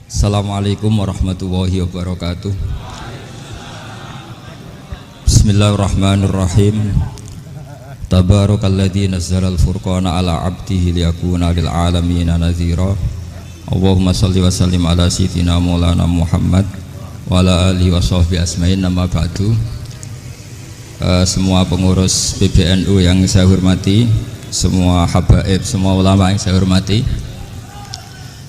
Assalamualaikum warahmatullahi wabarakatuh. Bismillahirrahmanirrahim. Tabarakalladzi nazzalal furqana ala 'abdihi liyakuna lil 'alamin nadhira. Allahumma shalli wa sallim ala sayyidina Maulana Muhammad wa ala alihi wa sahbihi asma'in. Nama ba'du. Semua pengurus PBNU yang saya hormati, semua habaib, semua ulama yang saya hormati,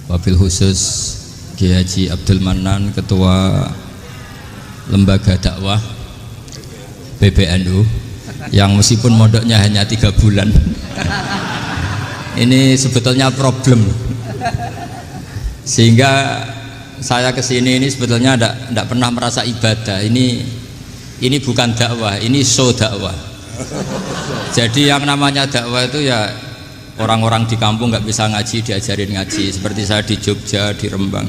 wabil khusus Kiai Haji Abdul Manan, Ketua Lembaga Dakwah PBNU, yang meskipun mondoknya hanya 3 bulan ini sebetulnya problem, sehingga saya kesini ini sebetulnya tidak pernah merasa ibadah. Ini bukan dakwah, ini show dakwah. Jadi yang namanya dakwah itu ya orang-orang di kampung nggak bisa ngaji, diajarin ngaji. Seperti saya di Jogja, di Rembang.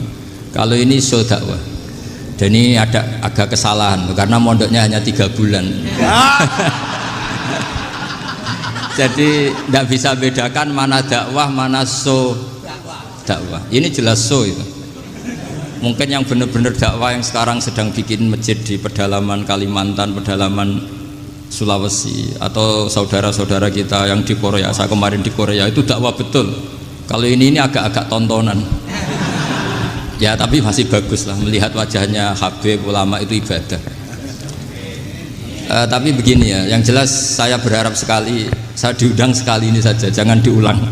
Kalau ini show dakwah. Dan ini ada agak kesalahan karena mondoknya hanya 3 bulan. Jadi tidak bisa bedakan mana dakwah, mana show dakwah. Ini jelas show itu. Mungkin yang benar-benar dakwah yang sekarang sedang bikin masjid di pedalaman Kalimantan, pedalaman Sulawesi, atau saudara-saudara kita yang di Korea. Saya kemarin di Korea itu dakwah betul. Kalau ini agak-agak tontonan. Ya tapi masih bagus lah, melihat wajahnya habib ulama itu ibadah. Tapi begini ya, yang jelas saya berharap sekali, saya diundang sekali ini saja, jangan diulang.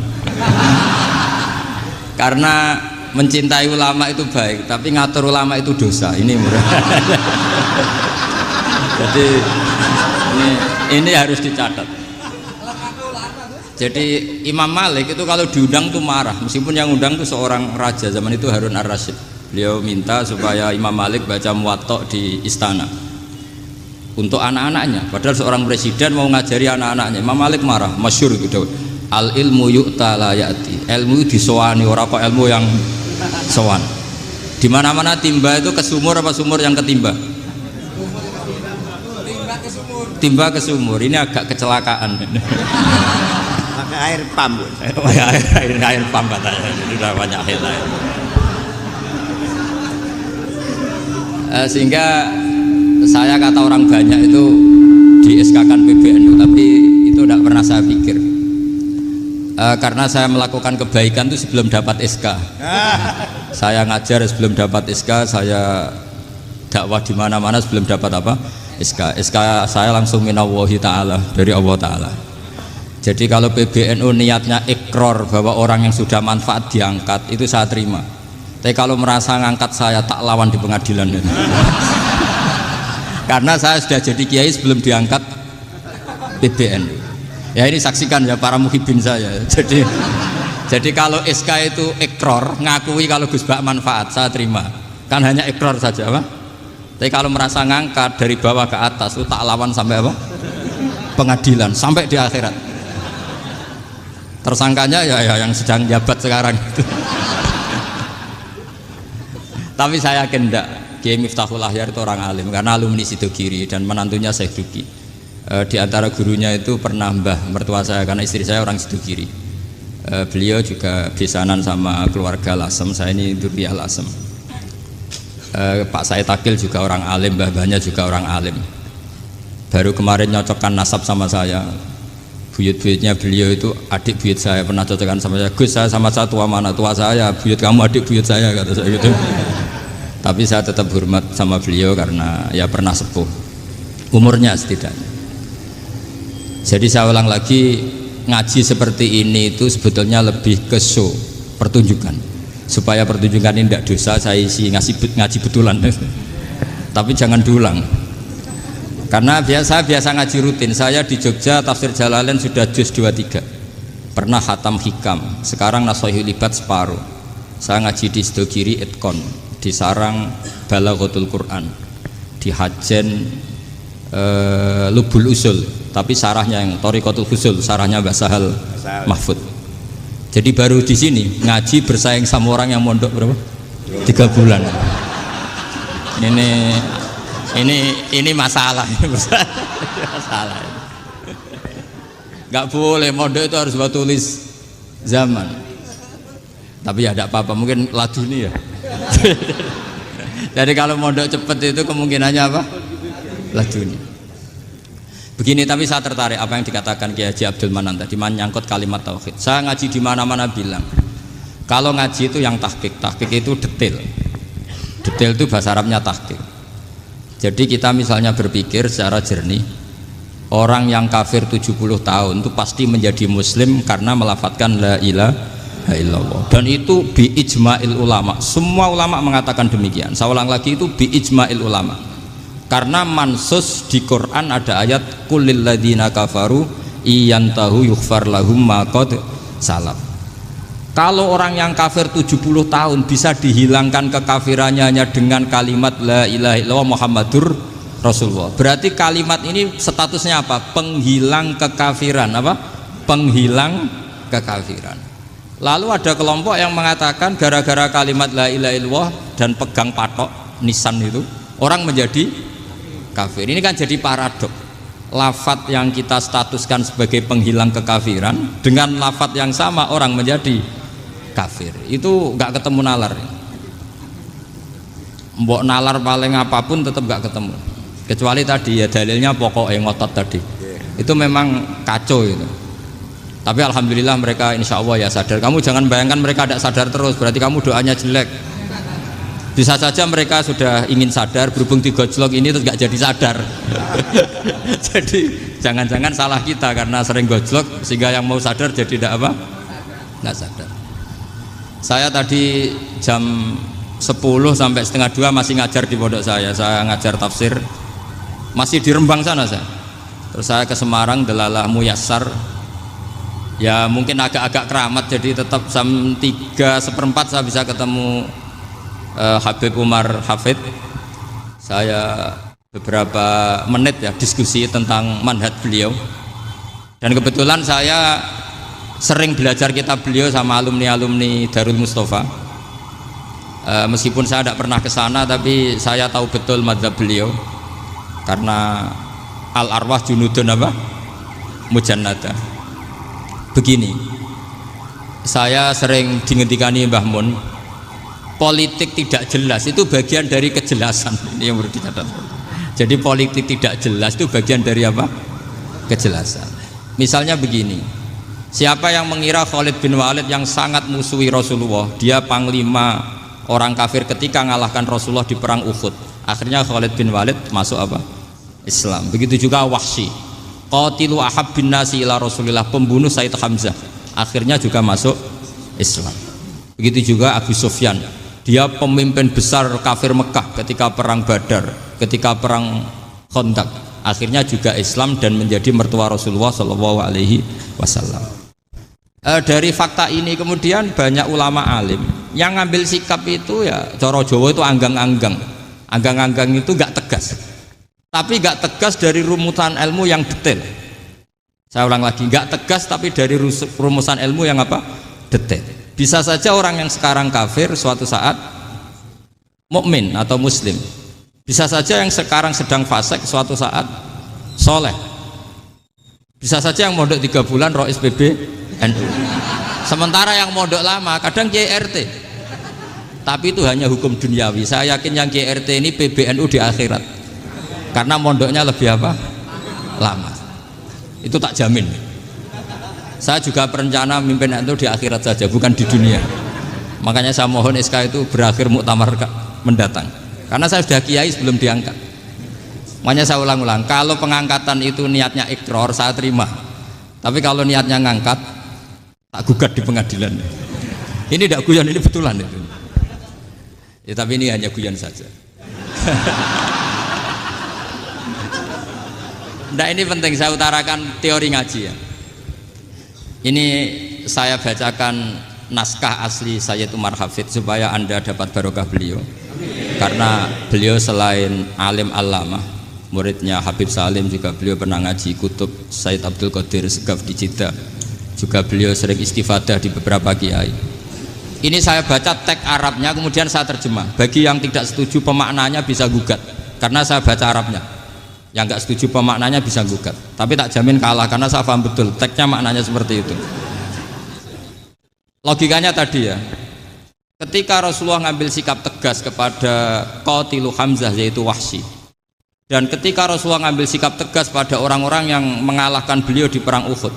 Karena mencintai ulama itu baik, tapi ngatur ulama itu dosa. Ini murah. Jadi ini harus dicatat. Jadi Imam Malik itu kalau diundang tuh marah, meskipun yang undang tuh seorang raja zaman itu, Harun ar-Rasyid. Beliau minta supaya Imam Malik baca Muwatta di istana untuk anak-anaknya, padahal seorang presiden mau ngajari anak-anaknya. Imam Malik marah, masyhur gitu. Al ilmu yu'ta la ya'ti. Ilmu disowani, ora kok ilmu yang sowan. Di mana-mana timba itu ke sumur apa sumur yang ketimba? Timba ke sumur. Ini agak kecelakaan. Pakai air pam. air pam katanya. Sudah banyak air. Sehingga saya kata orang banyak itu di SK-kan PBNU, tapi itu tidak pernah saya pikir. Karena saya melakukan kebaikan itu sebelum dapat SK. Saya ngajar sebelum dapat SK, saya dakwah di mana-mana sebelum dapat apa? SK. SK saya langsung minallahi ta'ala, dari Allah Ta'ala. Jadi kalau PBNU niatnya ikrar bahwa orang yang sudah manfaat diangkat, itu saya terima. Tapi kalau merasa ngangkat saya, tak lawan di pengadilan. Karena saya sudah jadi kiai sebelum diangkat PBNU. Ya ini saksikan ya para muhibin saya. Jadi kalau SK itu ikrar, ngakui kalau Gus Bak manfaat, saya terima. Kan hanya ikrar saja, apa? Tapi kalau merasa ngangkat dari bawah ke atas, itu tak lawan sampai apa? Pengadilan, sampai di akhirat. Tersangkanya ya yang sedang jabat sekarang itu. Tapi saya yakin enggak, Kiai Miftahul Ahyar itu orang alim karena alumni Sidogiri dan menantunya Syekh Duki. Di antara gurunya itu pernah mbah mertua saya, karena istri saya orang Sidogiri. Beliau juga besanan sama keluarga Lasem, saya ini Durriyah Lasem. Pak Said Akil juga orang alim, mbah-mbahnya juga orang alim. Baru kemarin nyocokkan nasab sama saya. Buyut-buyutnya beliau itu adik buyut saya, pernah cocokkan sama saya. Gus, saya sama saya tua mana? Tua saya, buyut kamu adik buyut saya, kata saya gitu. Tapi saya tetap hormat sama beliau karena ya pernah sepuh umurnya setidaknya. Jadi saya ulang lagi, ngaji seperti ini itu sebetulnya lebih ke show, pertunjukan. Supaya pertunjukan ini tidak dosa, saya isi ngaji betulan. Tapi jangan diulang. Karena biasa ngaji rutin. Saya di Jogja tafsir Jalalain sudah juz 23. Pernah khatam hikam. Sekarang Nashahul Ibad separuh. Saya ngaji di Sidogiri Itkon, di Sarang Balaghatul Quran, di Hajen Lubul Usul, tapi sarahnya yang Thariqatul Usul, sarahnya Mbah Sahal Mahfud. Jadi baru di sini ngaji bersaing sama orang yang mondok berapa? 3 bulan. Ini masalah. Masalah. Nggak boleh mondok itu harus buat tulis zaman. Tapi ya tidak apa-apa, mungkin laduni ya. Jadi kalau mondok cepet itu kemungkinannya apa? Laduni. Begini, tapi saya tertarik apa yang dikatakan Kiai Haji Abdul Manan tadi menyangkut kalimat tauhid. Saya ngaji di mana-mana bilang, kalau ngaji itu yang tahqiq itu detail. Detail itu bahasa Arabnya tahqiq. Jadi kita misalnya berpikir secara jernih, orang yang kafir 70 tahun itu pasti menjadi muslim karena melafadzkan la ilaha illallah. Dan itu bi ijma'il ulama. Semua ulama mengatakan demikian. Saya ulang lagi, itu bi ijma'il ulama. Karena mansus di Quran ada ayat kulil ladina kafaru iyantahu yughfar lahum ma qad salaf. Kalau orang yang kafir 70 tahun bisa dihilangkan kekafirannya hanya dengan kalimat la ilaha illallah Muhammadur Rasulullah. Berarti kalimat ini statusnya apa? Penghilang kekafiran, apa? Penghilang kekafiran. Lalu ada kelompok yang mengatakan gara-gara kalimat la ilaha illallah dan pegang patok nisan itu orang menjadi kafir. Ini kan jadi paradok. Lafat yang kita statuskan sebagai penghilang kekafiran dengan lafat yang sama orang menjadi kafir. Itu nggak ketemu nalar. Mbok nalar paling apapun tetap nggak ketemu. Kecuali tadi ya dalilnya pokok ngotot tadi. Itu memang kacau itu. Tapi alhamdulillah mereka insya Allah ya sadar. Kamu jangan bayangkan mereka tidak sadar terus, berarti kamu doanya jelek. Bisa saja mereka sudah ingin sadar, berhubung digojlok ini terus nggak jadi sadar. Jadi jangan-jangan salah kita karena sering gojlok sehingga yang mau sadar jadi tidak apa? Nggak sadar. Saya tadi jam 10 sampai setengah 2 masih ngajar di pondok saya. Saya ngajar tafsir masih di Rembang sana saya. Terus saya ke Semarang Delalah Muyassar. Ya mungkin agak-agak keramat, jadi tetap jam 3:15 saya bisa ketemu Habib Umar Hafid. Saya beberapa menit ya diskusi tentang manhaj beliau, dan kebetulan saya sering belajar kitab beliau sama alumni-alumni Darul Mustafa. Meskipun saya tidak pernah ke sana, tapi saya tahu betul mazhab beliau karena al arwah junudun apa? Mujannada. Begini, saya sering dingendikani Mbah Mun, politik tidak jelas itu bagian dari kejelasan. Ini yang perlu dicatat. Jadi politik tidak jelas itu bagian dari apa? Kejelasan. Misalnya begini, siapa yang mengira Khalid bin Walid yang sangat musuhi Rasulullah, dia panglima orang kafir ketika ngalahkan Rasulullah di perang Uhud, akhirnya Khalid bin Walid masuk apa? Islam. Begitu juga Wahsy, qatilu ahabbin nasi ila Rasulillah, pembunuh Said Hamzah, akhirnya juga masuk Islam. Begitu juga Abu Sufyan, dia pemimpin besar kafir Mekah ketika perang Badar, ketika perang Khandaq, akhirnya juga Islam dan menjadi mertua Rasulullah Shallallahu Alaihi Wasallam. Dari fakta ini kemudian banyak ulama alim yang ngambil sikap itu ya coro Jawa itu anggang-anggang. Anggang-anggang itu gak tegas, tapi gak tegas dari rumusan ilmu yang detail. Saya ulang lagi, gak tegas tapi dari rumusan ilmu yang apa? Detail. Bisa saja orang yang sekarang kafir suatu saat mukmin atau muslim. Bisa saja yang sekarang sedang fasik suatu saat soleh. Bisa saja yang mondok 3 bulan rois PB NU. Sementara yang mondok lama kadang Kiai RT. Tapi itu hanya hukum duniawi. Saya yakin yang Kiai RT ini PBNU di akhirat. Karena mondoknya lebih apa? Lama. Itu tak jamin. Saya juga berencana mimpin NU di akhirat saja, bukan di dunia. Makanya saya mohon SK itu berakhir muktamar mendatang. Karena saya sudah kiai sebelum diangkat. Makanya saya ulang-ulang, kalau pengangkatan itu niatnya ikrar, saya terima. Tapi kalau niatnya ngangkat, tak gugat di pengadilan. Ini tidak guyon, ini betulan itu. Ya, tapi ini hanya guyon saja. Nah, ini penting saya utarakan teori ngaji ya. Ini saya bacakan naskah asli Sayyid Umar Hafid supaya Anda dapat barokah beliau. Karena beliau selain alim allamah, muridnya Habib Salim, juga beliau pernah ngaji kutub Sayyid Abdul Qadir Segaf di Jeddah. Juga beliau sering istifadah di beberapa kiai. Ini saya baca teks Arabnya kemudian saya terjemah. Bagi yang tidak setuju pemaknanya bisa gugat, karena saya baca Arabnya. Yang nggak setuju pemaknanya bisa gugat, tapi tak jamin kalah karena saya paham betul teksnya maknanya seperti itu. Logikanya tadi ya, Ketika Rasulullah ngambil sikap tegas kepada Qatilu Hamzah yaitu Wahsy, dan ketika Rasulullah ngambil sikap tegas pada orang-orang yang mengalahkan beliau di perang Uhud,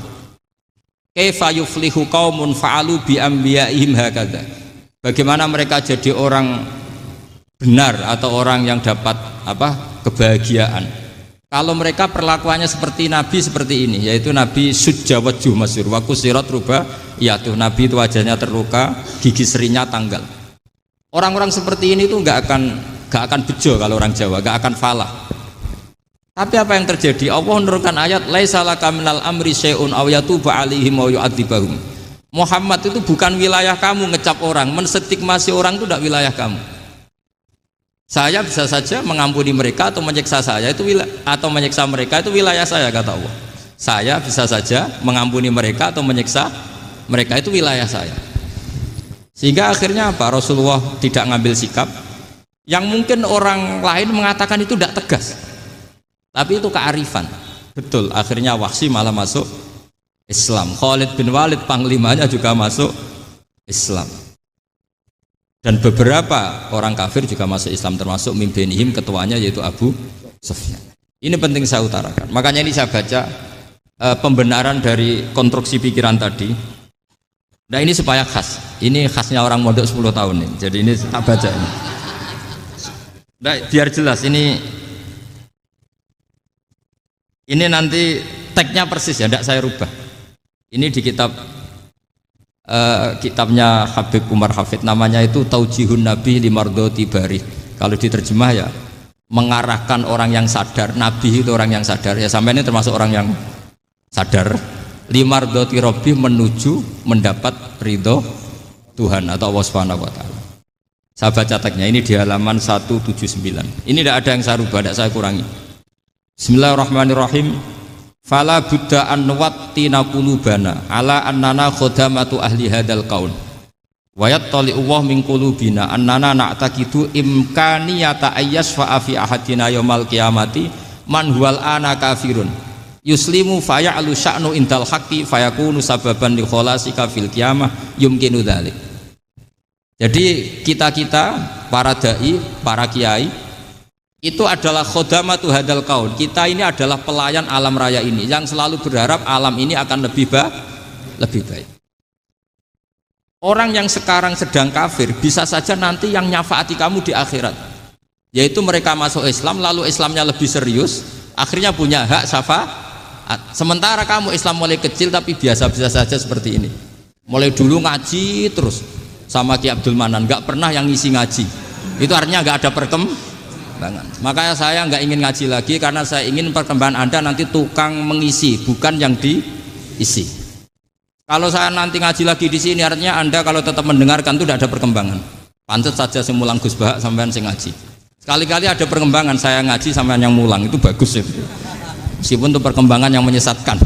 kaifa yuflihu qaumun fa'alu bi anbiya'ihim hakadha, bagaimana mereka jadi orang benar atau orang yang dapat kebahagiaan kalau mereka perlakuannya seperti Nabi seperti ini, yaitu Nabi sujja wajhuh masyhur wa kusirat ruba, yaitu Nabi itu wajahnya terluka, gigi serinya tanggal. Orang-orang seperti ini tuh nggak akan bejo kalau orang Jawa, nggak akan falah. Tapi apa yang terjadi? Allah menurunkan ayat laisa laka minal amri syai'un aw yatuba 'alaihim aw yu'adzibahum. Muhammad itu bukan wilayah kamu ngecap orang, menstigmasi orang itu tidak wilayah kamu. Saya bisa saja mengampuni mereka atau menyiksa saya itu atau menyiksa mereka itu wilayah saya, kata Allah. Saya bisa saja mengampuni mereka atau menyiksa mereka itu wilayah saya. Sehingga akhirnya apa? Rasulullah tidak ngambil sikap yang mungkin orang lain mengatakan itu tidak tegas. Tapi itu kearifan. Betul, akhirnya Wahsy malah masuk Islam. Khalid bin Walid panglimanya juga masuk Islam. Dan beberapa orang kafir juga masuk Islam, termasuk mimbenihim, ketuanya yaitu Abu Sufyan. Ini penting saya utarakan. Makanya ini saya baca pembenaran dari konstruksi pikiran tadi. Nah ini supaya khas. Ini khasnya orang mondok 10 tahun nih. Jadi ini tak baca ini. Nah, biar jelas ini nanti tagnya persis ya, tidak saya rubah. Ini di kitabnya Habib Umar Hafid, namanya itu Taujihun Nabi Limardoti Bari. Kalau diterjemah ya mengarahkan orang yang sadar. Nabi itu orang yang sadar ya, sampai ini termasuk orang yang sadar. Limardoti Robbi, menuju mendapat ridho Tuhan atau Allah Subhanahu wa Ta'ala. Saya baca tagnya ini di halaman 179. Ini tidak ada yang saya rubah, tidak saya kurangi. Bismillahirrahmanirrahim. Fala buddha an nuwattina qulubana ala annana khodamatu ahli hadal qaul wa yattali Allah min qulubina annana na'taqidu imkaniyata ayyasfa'a fi ahadina yaumal qiyamati man huwal ana kafirun yuslimu faya'lu sya'nu indal haqqi fayakunu sababan li kholasika fil qiyamah yumkinu dzalik. Jadi kita para dai, para kiai itu adalah khodamatu hadal kaun. Kita ini adalah pelayan alam raya ini yang selalu berharap alam ini akan lebih baik. Orang yang sekarang sedang kafir bisa saja nanti yang nyafaati kamu di akhirat, yaitu mereka masuk Islam lalu Islamnya lebih serius, akhirnya punya hak syafaat. Sementara kamu Islam mulai kecil tapi biasa-biasa saja seperti ini, mulai dulu ngaji terus sama Ki Abdul Manan, nggak pernah yang ngisi ngaji, itu artinya nggak ada perkembangan. Makanya saya nggak ingin ngaji lagi, karena saya ingin perkembangan Anda nanti tukang mengisi, bukan yang diisi. Kalau saya nanti ngaji lagi di sini, artinya Anda kalau tetap mendengarkan itu tidak ada perkembangan. Pantes saja semulang Gus Bahak sampean sing ngaji. Sekali-kali ada perkembangan, saya ngaji sampean yang mulang, itu bagus ya. Meskipun itu perkembangan yang menyesatkan.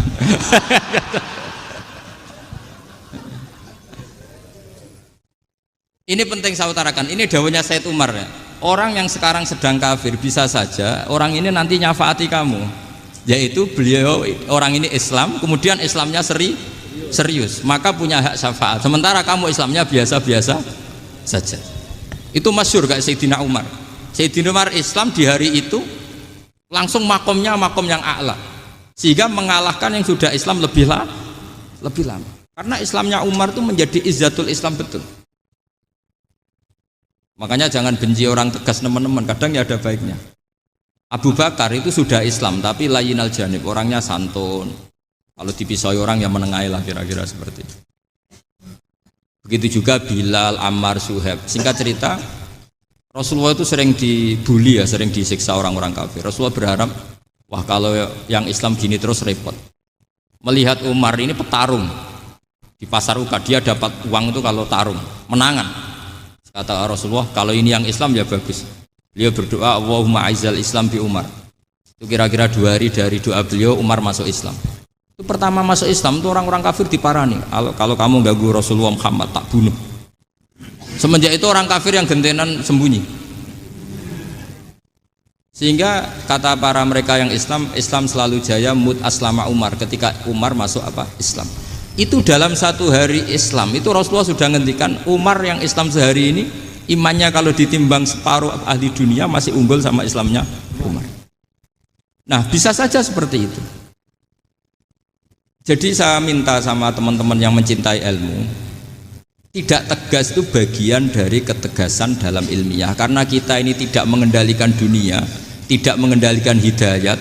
Ini penting saya utarakan. Ini dawuhnya Said Umar ya. Orang yang sekarang sedang kafir bisa saja orang ini nanti nyafaati kamu, yaitu beliau orang ini Islam, kemudian Islamnya serius, maka punya hak syafaat. Sementara kamu Islamnya biasa-biasa saja. Itu masyhur kayak Sayyidina Umar. Sayyidina Umar Islam di hari itu langsung makomnya makom yang a'la, sehingga mengalahkan yang sudah Islam lebih lama. Karena Islamnya Umar itu menjadi izzatul Islam betul. Makanya jangan benci orang tegas teman-teman, kadang ya ada baiknya. Abu Bakar itu sudah Islam tapi layinal janib, orangnya santun. Kalau dipisoi orang yang menengahi lah, kira-kira seperti itu. Begitu juga Bilal, Ammar, Suhaib. Singkat cerita, Rasulullah itu sering dibully ya, sering disiksa orang-orang kafir. Rasulullah berharap, wah kalau yang Islam gini terus repot. Melihat Umar ini petarung di pasar Uka, dia dapat uang itu kalau tarung, menangan. Kata Rasulullah, kalau ini yang Islam ya bagus. Beliau berdoa, Allahumma aizal Islam bi Umar. Itu kira-kira 2 hari dari doa beliau, Umar masuk Islam. Itu pertama masuk Islam itu orang-orang kafir diparani. Kalau kamu ganggu Rasulullah Muhammad, tak bunuh. Semenjak itu orang kafir yang gentenan sembunyi. Sehingga kata para mereka yang Islam, Islam selalu jaya mut aslama Umar, ketika Umar masuk Islam. Itu dalam satu hari Islam itu Rasulullah sudah ngendikan Umar yang Islam sehari ini imannya kalau ditimbang separuh ahli dunia masih unggul sama Islamnya Umar. Nah bisa saja seperti itu. Jadi saya minta sama teman-teman yang mencintai ilmu, tidak tegas itu bagian dari ketegasan dalam ilmiah, karena kita ini tidak mengendalikan dunia, tidak mengendalikan hidayat,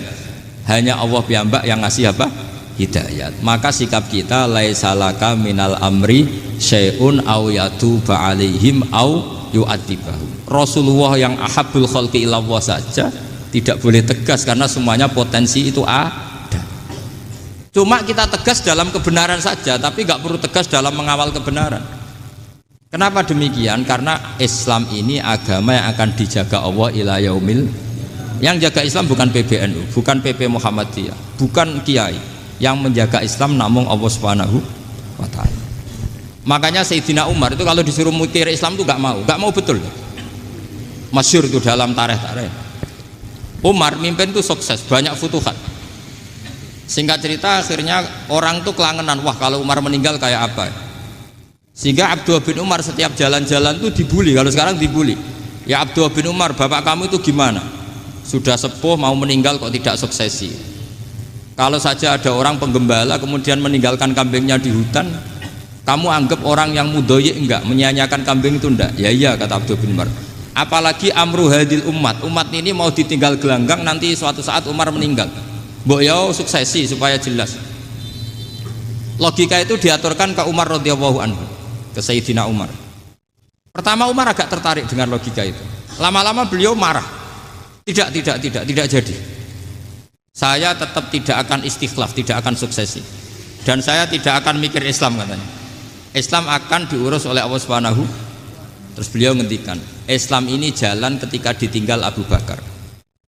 hanya Allah piyambak yang ngasih apa? Hidayat. Maka sikap kita laisalaka minal amri syai'un aw yatuba alaihim aw yu'adzibahum. Rasulullah yang ahabbul khalqi ilallah saja tidak boleh tegas karena semuanya potensi itu ada. Cuma kita tegas dalam kebenaran saja, tapi nggak perlu tegas dalam mengawal kebenaran. Kenapa demikian? Karena Islam ini agama yang akan dijaga Allah ila yaumil. Yang jaga Islam bukan PBNU, bukan PP Muhammadiyah, bukan kiai. Yang menjaga Islam namun Allah Subhanahu wa ta'ala. Makanya Sayyidina Umar itu kalau disuruh mikir Islam itu gak mau betul. Masyhur itu dalam tarikh-tarikh. Umar mimpin itu sukses, banyak futuhat. Singkat cerita akhirnya orang tuh kelangenan, wah kalau Umar meninggal kayak apa. Sehingga Abdullah bin Umar setiap jalan-jalan tuh dibully, kalau sekarang dibully. Ya Abdullah bin Umar, bapak kamu itu gimana? Sudah sepuh mau meninggal kok tidak suksesi. Kalau saja ada orang penggembala kemudian meninggalkan kambingnya di hutan, kamu anggap orang yang mudoyik enggak, menyanyiakan kambing itu enggak? Ya iya, kata Abdul bin Umar. Apalagi amru hadil umat ini mau ditinggal gelanggang, nanti suatu saat Umar meninggal. Mbok ya suksesi supaya jelas. Logika itu diaturkan ke Umar radhiyallahu anhu, ke Sayyidina Umar. Pertama Umar agak tertarik dengan logika itu. Lama-lama beliau marah. Tidak jadi. Saya tetap tidak akan istikhlaf, tidak akan suksesi, dan saya tidak akan mikir Islam, katanya. Islam akan diurus oleh Allah Subhanahu. Terus beliau ngendikan, Islam ini jalan ketika ditinggal Abu Bakar,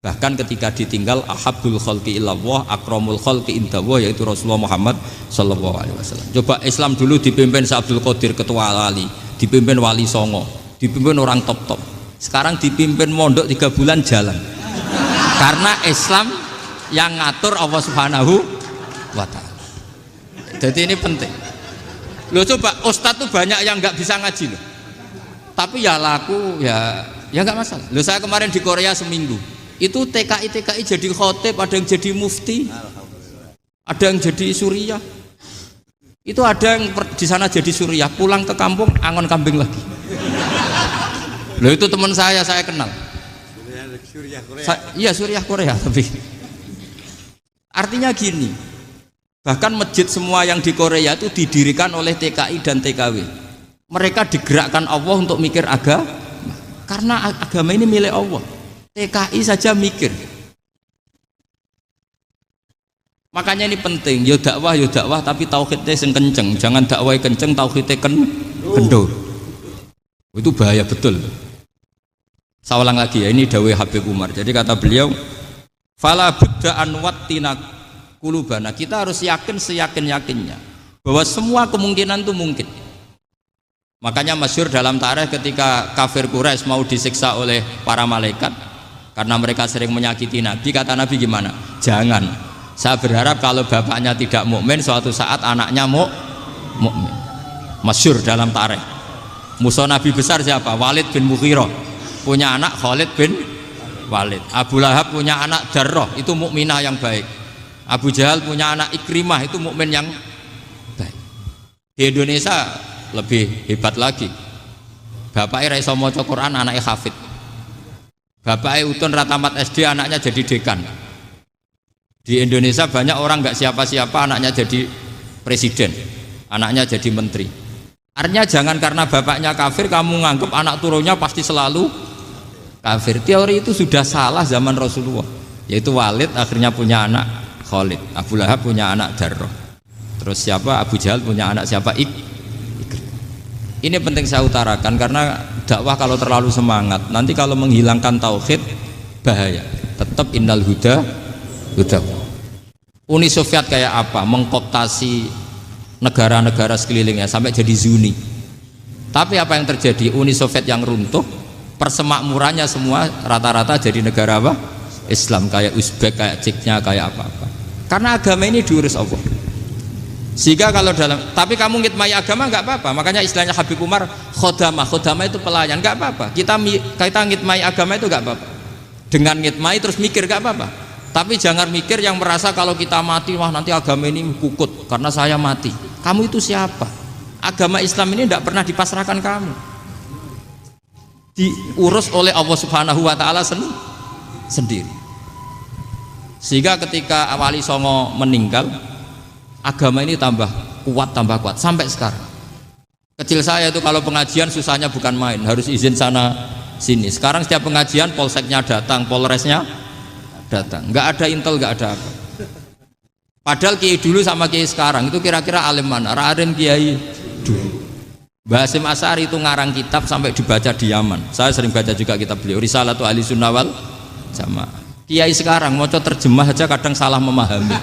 bahkan ketika ditinggal ahabbul khalqi ilallah akramul khalqi indallah, yaitu Rasulullah Muhammad sallallahu alaihi wasallam. Coba Islam dulu dipimpin Abdul Qadir ketua wali, dipimpin Wali Songo, dipimpin orang top. Sekarang dipimpin mondok 3 bulan jalan. Karena Islam yang ngatur Allah Subhanahu wa ta'ala. Jadi ini penting. Loh coba ustadz tuh banyak yang nggak bisa ngaji loh. Tapi ya laku ya nggak masalah. Loh saya kemarin di Korea seminggu. Itu TKI jadi khotib, ada yang jadi mufti, ada yang jadi suriah. Itu ada yang di sana jadi suriah, pulang ke kampung angon kambing lagi. Loh itu teman saya kenal. Suriah Korea. Iya suriah Korea tapi. Artinya gini, bahkan masjid semua yang di Korea itu didirikan oleh TKI dan TKW. Mereka digerakkan Allah untuk mikir agama, karena agama ini milik Allah. TKI saja mikir. Makanya ini penting, yo dakwah tapi tauhidnya sing kenceng, jangan dakwah kenceng tauhidnya kendor. Itu bahaya betul. Saya ulang lagi ya, ini dawuh Habib Umar. Jadi kata beliau, fala budda an wattina kulubana, kita harus yakin seyakin-yakinnya bahwa semua kemungkinan itu mungkin. Makanya masyhur dalam tarikh ketika kafir Quraisy mau disiksa oleh para malaikat karena mereka sering menyakiti Nabi, kata Nabi gimana? Jangan. Saya berharap kalau bapaknya tidak mukmin, suatu saat anaknya mukmin. Masyhur dalam tarikh. Musuh Nabi besar siapa? Walid bin Mughirah. Punya anak Khalid bin Walid. Abu Lahab punya anak Darrah, itu mukminah yang baik. Abu Jahal punya anak Ikrimah, itu mukmin yang baik. Di Indonesia lebih hebat lagi. Bapaknya ra iso maca Quran, anaknya hafid. Bapaknya utun ra tamat SD, anaknya jadi dekan. Di Indonesia banyak orang nggak siapa-siapa, anaknya jadi presiden, anaknya jadi menteri. Artinya jangan karena bapaknya kafir kamu nganggep anak turunnya pasti selalu kafir. Teori itu sudah salah zaman Rasulullah. Yaitu Walid akhirnya punya anak Khalid, Abu Lahab punya anak Darrah. Terus siapa? Abu Jahal punya anak siapa? Ini penting saya utarakan karena dakwah kalau terlalu semangat, nanti kalau menghilangkan tauhid bahaya. Tetap innal huda. Uni Soviet kayak apa? Mengkooptasi negara-negara sekelilingnya sampai jadi Zuni. Tapi apa yang terjadi? Uni Soviet yang runtuh, persemakmurannya semua rata-rata jadi negara apa? Islam, kayak Uzbek, kayak Ceknya, kayak apa-apa. Karena agama ini diurus Allah. Sehingga kalau tapi kamu ngitmai agama nggak apa-apa. Makanya istilahnya Habib Umar khodamah itu pelayan, nggak apa-apa. Kita ngitmai agama itu nggak apa-apa. Dengan ngitmai terus mikir nggak apa-apa. Tapi jangan mikir yang merasa kalau kita mati, wah nanti agama ini kukut karena saya mati. Kamu itu siapa? Agama Islam ini tidak pernah dipasrahkan kamu. Diurus oleh Allah Subhanahu wa taala sendiri. Sehingga ketika Wali Songo meninggal, agama ini tambah kuat sampai sekarang. Kecil saya itu kalau pengajian susahnya bukan main, harus izin sana sini. Sekarang setiap pengajian polseknya datang, polresnya datang, nggak ada intel, nggak ada apa. Padahal kiai dulu sama kiai sekarang itu kira-kira alim mana? Alim kiai dulu. Mbah Hasyim Asy'ari itu ngarang kitab sampai dibaca di Yaman. Saya sering baca juga kitab beliau, Risalatu Ahli Sunnah wal Jamaah. Kiai sekarang mau terjemah aja kadang salah memahami.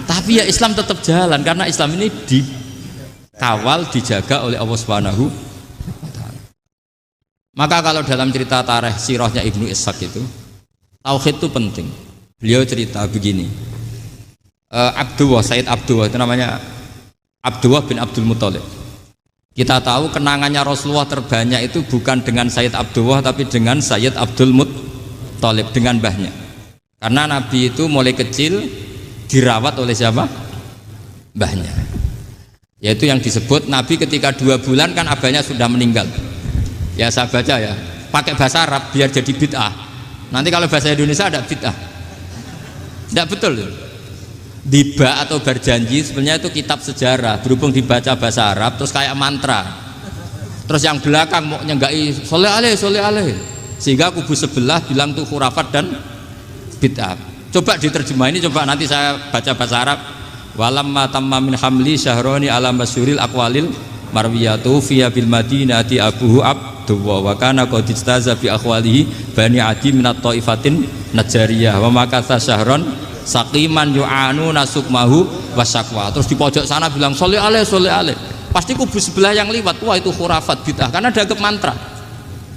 Tapi ya Islam tetap jalan karena Islam ini dikawal, dijaga oleh Allah Subhanahu wa taala. Maka kalau dalam cerita tarikh sirahnya Ibnu Ishaq itu, tauhid itu penting. Beliau cerita begini. Sayyid Abdullah itu namanya Abdullah bin Abdul Muthalib. Kita tahu kenangannya Rasulullah terbanyak itu bukan dengan Sayyid Abdullah tapi dengan Sayyid Abdul Muthalib, dengan mbahnya. Karena Nabi itu mulai kecil dirawat oleh siapa? Mbahnya. Yaitu yang disebut Nabi ketika 2 bulan kan abahnya sudah meninggal. Ya saya baca ya, pakai bahasa Arab biar jadi bid'ah. Nanti kalau bahasa Indonesia ada bid'ah. Tidak betul. Diba atau berjanji sebenarnya itu kitab sejarah, berhubung dibaca bahasa Arab terus kayak mantra. Terus yang belakang mau nyenggai soleh aleh, sehingga kubu sebelah bilang tuh khurafat dan bid'ah. Coba diterjemah ini, coba nanti saya baca bahasa Arab. Walamma tamma min hamli syahroni ala masyuril aqwalil marwiyatu fiya bil madinati abuhu abdullah wa kana qad istaza bi akhwalihi bani adi minat taifatin najariyah wa makatha syahron saqiman yu'anu nasukmahu wasakwa. Terus di pojok sana bilang soleh aleh. Pasti kubu sebelah yang liwat, wah itu khurafat bid'ah karena dianggap mantra.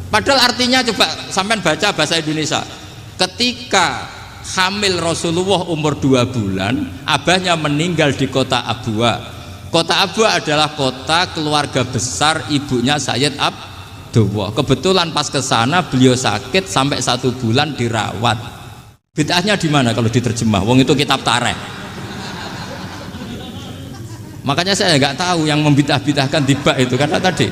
Padahal artinya coba sampean baca bahasa Indonesia. Ketika hamil Rasulullah umur 2 bulan, abahnya meninggal di kota Abwa. Kota Abwa adalah kota keluarga besar ibunya Sayyid Abdullah. Kebetulan pas ke sana beliau sakit sampai 1 bulan dirawat. Bid'ahnya di mana kalau diterjemah? Wong itu kitab tarikh. Makanya saya nggak tahu yang membidah-bidahkan tiba itu karena tadi.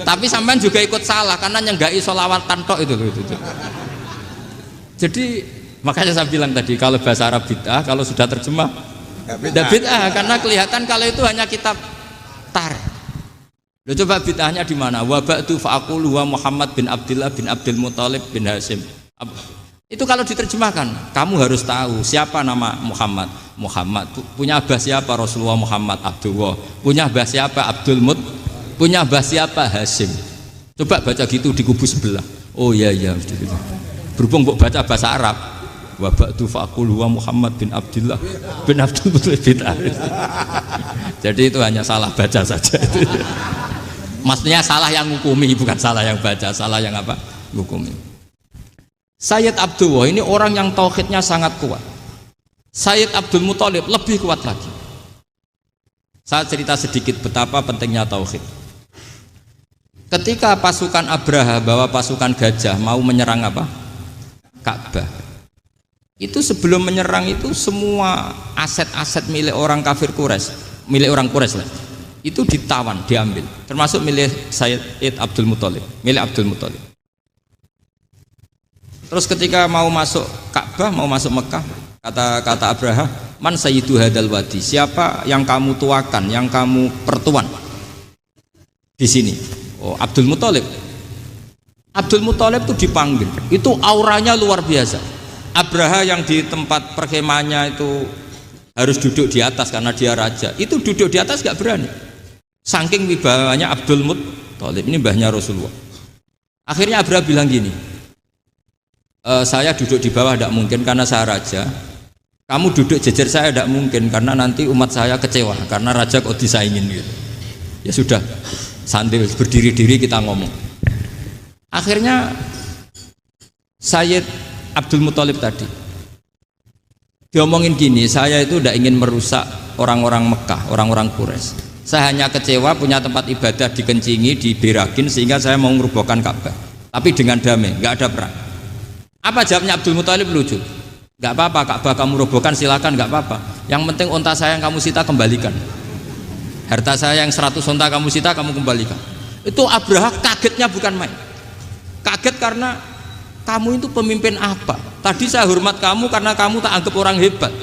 Tapi sampean juga ikut salah karena nyenggai sholawat tantok itu. Jadi makanya saya bilang tadi kalau bahasa Arab bid'ah, kalau sudah terjemah tidak bid'ah karena kelihatan kalau itu hanya kitab tarikh. Loh, coba bid'ahnya di mana? Wa ba'du fa'aqulu wa Muhammad bin Abdullah bin Abdul Muthalib bin Hasyim. Itu kalau diterjemahkan, kamu harus tahu siapa nama Muhammad. Muhammad punya abah siapa? Rasulullah Muhammad Abdullah. Punya abah siapa? Abdul Mut. Punya abah siapa? Hasyim. Coba baca gitu di kubu sebelah. Oh iya gitu. Berhubung baca bahasa Arab. Wa ba'du fa'aqulu wa Muhammad bin Abdullah bin Abdul Muthalib bin Hasyim. Jadi itu hanya salah baca saja. Maksudnya salah yang hukumi, bukan salah yang baca, salah yang apa? Hukumi. Sayyid Abdullah ini orang yang tauhidnya sangat kuat. Sayyid Abdul Muthalib lebih kuat lagi. Saya cerita sedikit betapa pentingnya tauhid. Ketika pasukan Abraha bawa pasukan gajah mau menyerang apa? Ka'bah. Itu sebelum menyerang itu semua aset-aset milik orang kafir Quraisy, milik orang Quraisy lah. Itu ditawan, diambil, termasuk milik Sayyid Abdul Muthalib, milik Abdul Muthalib. Terus ketika mau masuk Ka'bah, mau masuk Mekah, kata Abraha, man sayyidu hadal wadi, siapa yang kamu tuakan, yang kamu pertuan di sini? Oh, Abdul Muthalib. Abdul Muthalib itu dipanggil, itu auranya luar biasa. Abraha yang di tempat perkemahannya itu harus duduk di atas karena dia raja, itu duduk di atas gak berani. Saking wibawanya Abdul Muthalib, ini mbahnya Rasulullah. Akhirnya Abraha bilang gini, saya duduk di bawah tidak mungkin karena saya raja. Kamu duduk jejer saya tidak mungkin karena nanti umat saya kecewa karena raja kok disaingin gitu. Ya sudah, sambil berdiri-diri kita ngomong. Akhirnya Sayyid Abdul Muthalib tadi Diomongin gini, saya itu tidak ingin merusak orang-orang Mekah, orang-orang Quraisy. Saya hanya kecewa punya tempat ibadah dikencingi, diberakin sehingga saya mau merubuhkan Ka'bah. Tapi dengan damai, nggak ada perang. Apa jawabnya Abdul Muthalib? Lucu. Nggak apa-apa, Ka'bah kamu robohkan silakan, nggak apa-apa. Yang penting unta saya yang kamu sita kembalikan. Harta saya yang 100 unta kamu sita kamu kembalikan. Itu Abraha kagetnya bukan main. Kaget karena kamu itu pemimpin apa? Tadi saya hormat kamu karena kamu tak anggap orang hebat.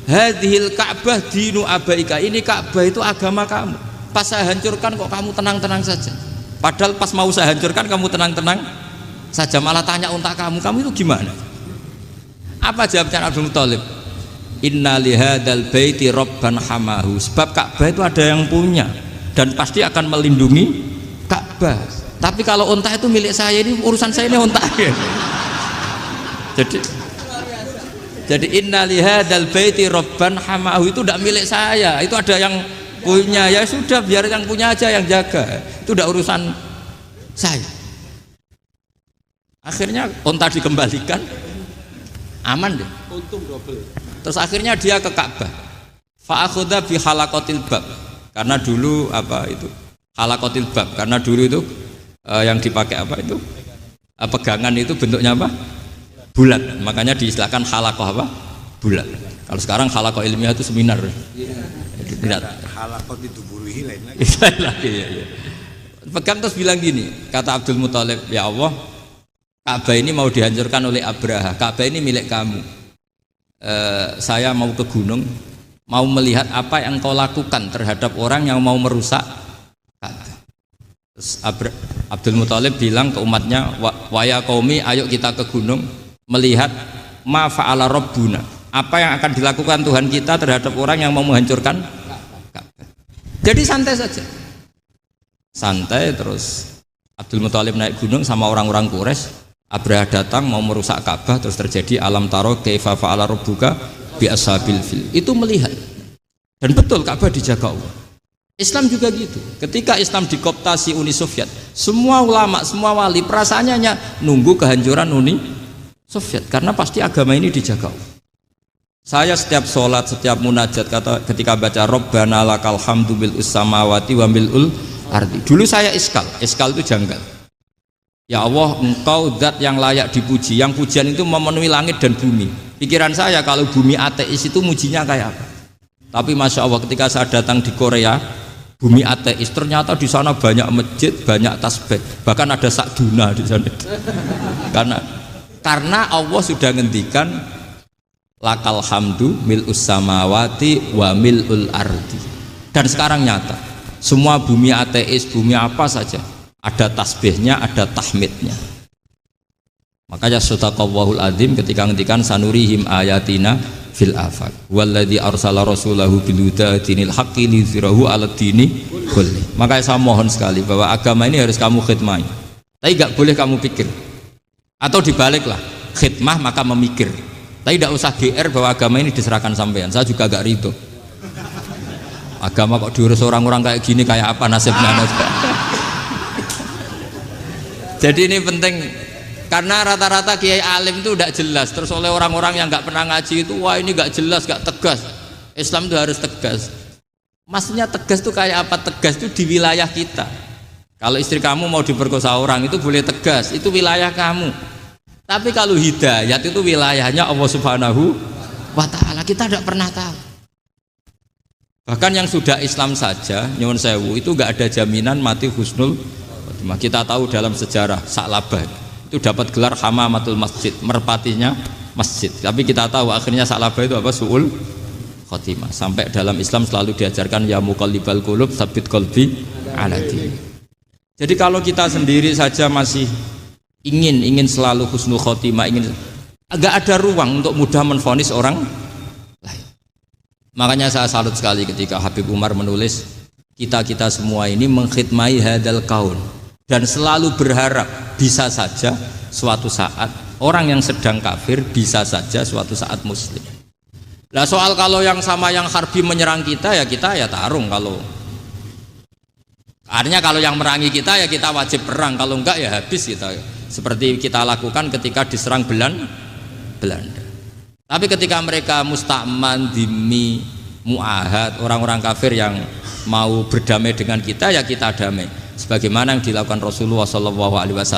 Hadhil Ka'bah dinu abaika, ini Ka'bah itu agama kamu. Pas saya hancurkan kok kamu tenang-tenang saja. Padahal pas mau saya hancurkan kamu tenang-tenang saja, malah tanya unta kamu itu gimana? Apa jawabnya Abdul Muthalib? Inna lihadal baiti robban hamahu. Sebab Ka'bah itu ada yang punya dan pasti akan melindungi Ka'bah. Tapi kalau unta itu milik saya, ini urusan saya, ini unta. Jadi inna lihadal baiti robban hamahu itu tidak milik saya, itu ada yang punya. Ya sudah, biar yang punya aja yang jaga, itu tidak urusan saya. Akhirnya unta dikembalikan, aman deh, untung double. Terus akhirnya dia ke Ka'bah, fa'akhudha bi halaqatil bab, karena dulu apa itu halaqatil bab, karena dulu itu yang dipakai apa itu pegangan itu bentuknya apa, bulat, makanya diistilahkan halaqah apa, bulat. Kalau sekarang halaqah ilmiah itu seminar. Tidak. Halaqah itu buruhi lain lagi. Ya. Pegang terus bilang gini, kata Abdul Muthalib, ya Allah, Ka'bah ini mau dihancurkan oleh Abraha, Ka'bah ini milik kamu. Saya mau ke gunung, mau melihat apa yang kau lakukan terhadap orang yang mau merusak Ka'bah. Terus Abdul Muthalib bilang ke umatnya, wa ya qaumi, ayo kita ke gunung melihat ma fa'ala rabbuna, apa yang akan dilakukan Tuhan kita terhadap orang yang mau menghancurkan Ka'bah. Jadi santai saja, santai. Terus Abdul Muthalib naik gunung sama orang-orang Quraisy. Abraha datang mau merusak Ka'bah, terus terjadi alam taro kaifa fa'ala rabbuka bi ashabil fil. Itu melihat, dan betul Ka'bah dijaga Allah. Islam juga gitu. Ketika Islam dikooptasi Uni Soviet, semua ulama, semua wali perasaannya hanya nunggu kehancuran Uni Soviet, karena pasti agama ini dijaga Allah. Saya setiap sholat, setiap munajat, ketika baca Rabbana lakal hamdu bil samawati wa mil'ul ardi. Dulu saya iskal itu janggal. Ya Allah, engkau zat yang layak dipuji, yang pujian itu memenuhi langit dan bumi. Pikiran saya kalau bumi ateis itu mujinya kayak apa? Tapi Masya Allah, ketika saya datang di Korea, bumi ateis, ternyata di sana banyak masjid, banyak tasbih, bahkan ada sakduna di sana. Karena Allah sudah ngendikan lakal hamdu mil'us samawati wa mil'ul ardi. Dan sekarang nyata, semua bumi ateis, bumi apa saja, ada tasbihnya, ada tahmidnya. Makanya sadaqallahul adzim ketika ngendikan sanurihim ayatina fil afaq walladzi arsala rasulahu bil huda dinil haqqi liyuzhirahu 'alad dini kulli. Makanya saya mohon sekali bahwa agama ini harus kamu khidmah. Tapi enggak boleh kamu pikir. Atau dibaliklah, khidmah maka memikir. Tapi tidak usah GR bahwa agama ini diserahkan sampean. Saya juga enggak ridho. Agama kok diurus orang-orang kayak gini, kayak apa nasibnya? Jadi ini penting, karena rata-rata kiai alim itu tidak jelas. Terus oleh orang-orang yang nggak pernah ngaji itu, wah ini nggak jelas, nggak tegas. Islam itu harus tegas. Maksudnya tegas itu kayak apa? Tegas itu di wilayah kita. Kalau istri kamu mau diperkosa orang itu boleh tegas, itu wilayah kamu. Tapi kalau hidayat itu wilayahnya Allah Subhanahu wa Ta'ala, kita tidak pernah tahu. Bahkan yang sudah Islam saja, nyuwun sewu, itu nggak ada jaminan mati husnul. Kita tahu dalam sejarah Sa'labah itu dapat gelar hamamatul masjid, merpatinya masjid. Tapi kita tahu akhirnya Sa'labah itu apa? Su'ul khotimah. Sampai dalam Islam selalu diajarkan ya muqallibal qulub tsabbit qalbi ala din. Jadi kalau kita sendiri saja masih ingin selalu husnul khotimah, agak ada ruang untuk mudah menvonis orang lain. Makanya saya salut sekali ketika Habib Umar menulis kita semua ini mengkhidmati hadal kaun, dan selalu berharap bisa saja suatu saat orang yang sedang kafir bisa saja suatu saat muslim. Nah soal kalau yang sama yang harbi menyerang kita ya tarung. Kalau artinya kalau yang merangi kita ya kita wajib perang, kalau enggak ya habis kita. Seperti kita lakukan ketika diserang Belanda. Tapi ketika mereka musta'man, dhimmi, mu'ahad, orang-orang kafir yang mau berdamai dengan kita, ya kita damai sebagaimana yang dilakukan Rasulullah SAW.